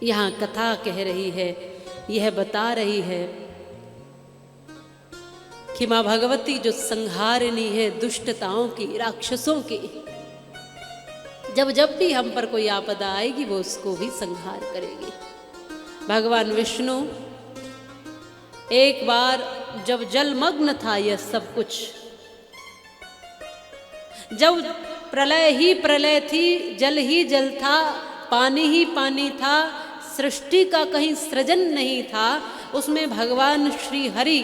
यहाँ कथा कह रही है, यह बता रही है कि माँ भगवती जो संहारिणी है दुष्टताओं की, राक्षसों की, जब जब भी हम पर कोई आपदा आएगी वो उसको भी संहार करेगी। भगवान विष्णु एक बार जब जलमग्न था यह सब कुछ, जब प्रलय ही प्रलय थी, जल ही जल था, पानी ही पानी था, सृष्टि का कहीं सृजन नहीं था, उसमें भगवान श्री हरि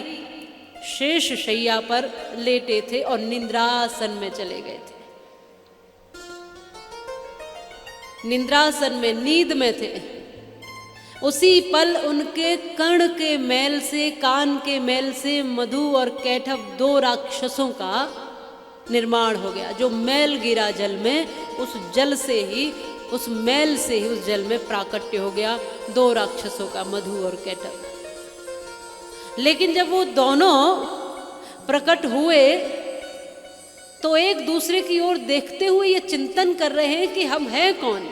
शेष शैया पर लेटे थे और निद्रासन में चले गए थे। निद्रासन में, नींद में थे। उसी पल उनके कर्ण के मैल से, कान के मैल से मधु और कैटभ दो राक्षसों का निर्माण हो गया। जो मैल गिरा जल में, उस जल से ही, उस मैल से ही उस जल में प्राकट्य हो गया दो राक्षसों का, मधु और कैटभ। लेकिन जब वो दोनों प्रकट हुए तो एक दूसरे की ओर देखते हुए ये चिंतन कर रहे हैं कि हम हैं कौन,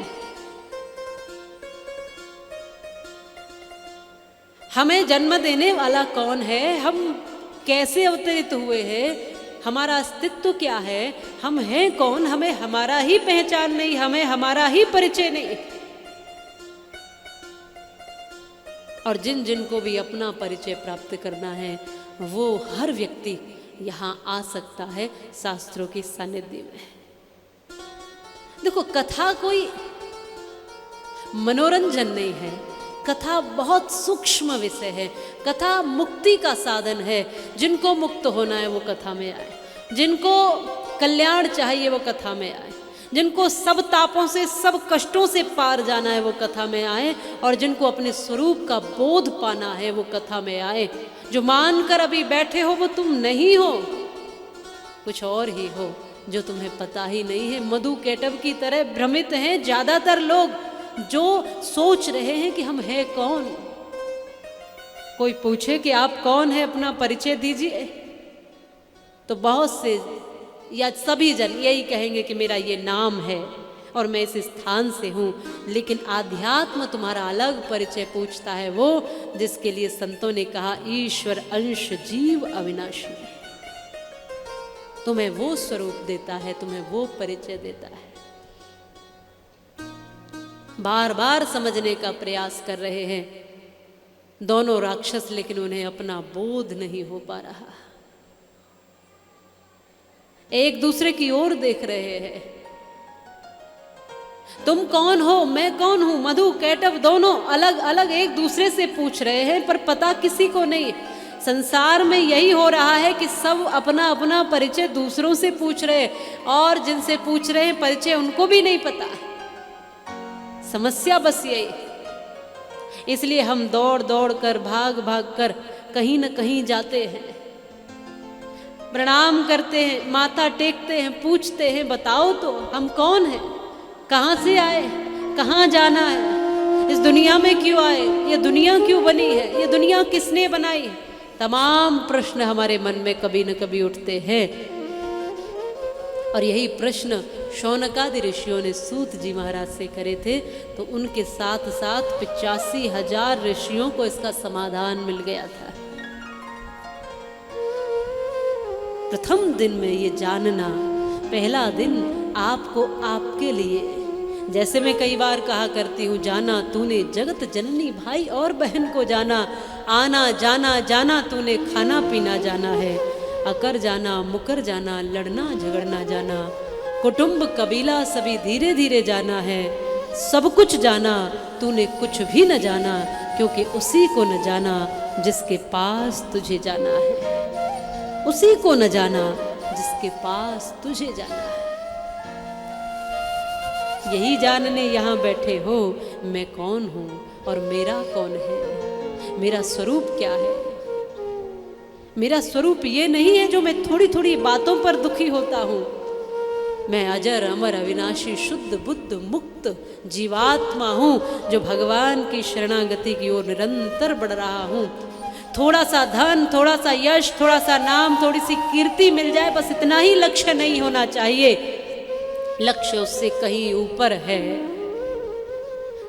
हमें जन्म देने वाला कौन है, हम कैसे अवतरित हुए हैं, हमारा अस्तित्व क्या है, हम हैं कौन, हमें हमारा ही पहचान नहीं, हमें हमारा ही परिचय नहीं। और जिन जिन को भी अपना परिचय प्राप्त करना है वो हर व्यक्ति यहाँ आ सकता है शास्त्रों की सानिध्य में। देखो, कथा कोई मनोरंजन नहीं है, कथा बहुत सूक्ष्म विषय है। कथा मुक्ति का साधन है। जिनको मुक्त होना है वो कथा में आए, जिनको कल्याण चाहिए वो कथा में आए, जिनको सब तापों से, सब कष्टों से पार जाना है वो कथा में आए, और जिनको अपने स्वरूप का बोध पाना है वो कथा में आए। जो मानकर अभी बैठे हो वो तुम नहीं हो, कुछ और ही हो जो तुम्हें पता ही नहीं है। मधु कैटभ की तरह भ्रमित हैं ज्यादातर लोग, जो सोच रहे हैं कि हम हैं कौन। कोई पूछे कि आप कौन है, अपना परिचय दीजिए, तो बहुत से या सभी जन यही कहेंगे कि मेरा ये नाम है और मैं इस स्थान से हूँ। लेकिन आध्यात्म तुम्हारा अलग परिचय पूछता है, वो जिसके लिए संतों ने कहा ईश्वर अंश जीव अविनाशी, तुम्हें वो स्वरूप देता है, तुम्हें वो परिचय देता है। बार बार समझने का प्रयास कर रहे हैं दोनों राक्षस, लेकिन उन्हें अपना बोध नहीं हो पा रहा। एक दूसरे की ओर देख रहे हैं, तुम कौन हो, मैं कौन हूं। मधु कैटभ दोनों अलग अलग एक दूसरे से पूछ रहे हैं, पर पता किसी को नहीं। संसार में यही हो रहा है कि सब अपना अपना परिचय दूसरों से पूछ रहे हैं, और जिनसे पूछ रहे हैं परिचय उनको भी नहीं पता। समस्या बस यही। इसलिए हम दौड़ दौड़ कर, भाग भाग कर कहीं न कहीं जाते हैं, प्रणाम करते हैं, माथा टेकते हैं, पूछते हैं बताओ तो हम कौन हैं, कहाँ से आए, कहाँ जाना है, इस दुनिया में क्यों आए, ये दुनिया क्यों बनी है, ये दुनिया किसने बनाई है। तमाम प्रश्न हमारे मन में कभी न कभी उठते हैं। और यही प्रश्न शौनकादि ऋषियों ने सूत जी महाराज से करे थे, तो उनके साथ साथ 85,000 ऋषियों को इसका समाधान मिल गया था। प्रथम दिन में ये जानना, पहला दिन आपको आपके लिए, जैसे मैं कई बार कहा करती हूँ, जाना तूने जगत जननी भाई और बहन को जाना, आना जाना जाना तूने खाना पीना जाना है, अकर जाना मुकर जाना, लड़ना झगड़ना जाना, कुटुंब कबीला सभी धीरे धीरे जाना है, सब कुछ जाना तूने कुछ भी न जाना, क्योंकि उसी को न जाना जिसके पास तुझे जाना है, उसी को न जाना जिसके पास तुझे जाना है। यही जानने यहाँ बैठे हो, मैं कौन हूँ और मेरा कौन है, मेरा स्वरूप क्या है। मेरा स्वरूप ये नहीं है जो मैं थोड़ी थोड़ी बातों पर दुखी होता हूँ। मैं अजर अमर अविनाशी शुद्ध बुद्ध मुक्त जीवात्मा हूँ, जो भगवान की शरणागति की ओर निरंतर बढ़ रहा हूँ। थोड़ा सा धन, थोड़ा सा यश, थोड़ा सा नाम, थोड़ी सी कीर्ति मिल जाए, बस इतना ही लक्ष्य नहीं होना चाहिए। लक्ष्य उससे कहीं ऊपर है।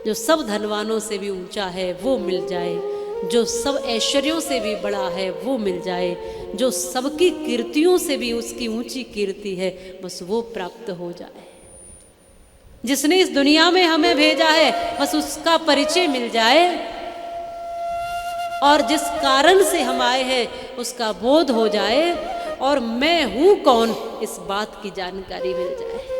जो सब धनवानों से भी ऊंचा है वो मिल जाए, जो सब ऐश्वर्यों से भी बड़ा है वो मिल जाए, जो सबकी कीर्तियों से भी उसकी ऊंची कीर्ति है बस वो प्राप्त हो जाए। जिसने इस दुनिया में हमें भेजा है बस उसका परिचय मिल जाए, और जिस कारण से हम आए हैं उसका बोध हो जाए, और मैं हूं कौन इस बात की जानकारी मिल जाए।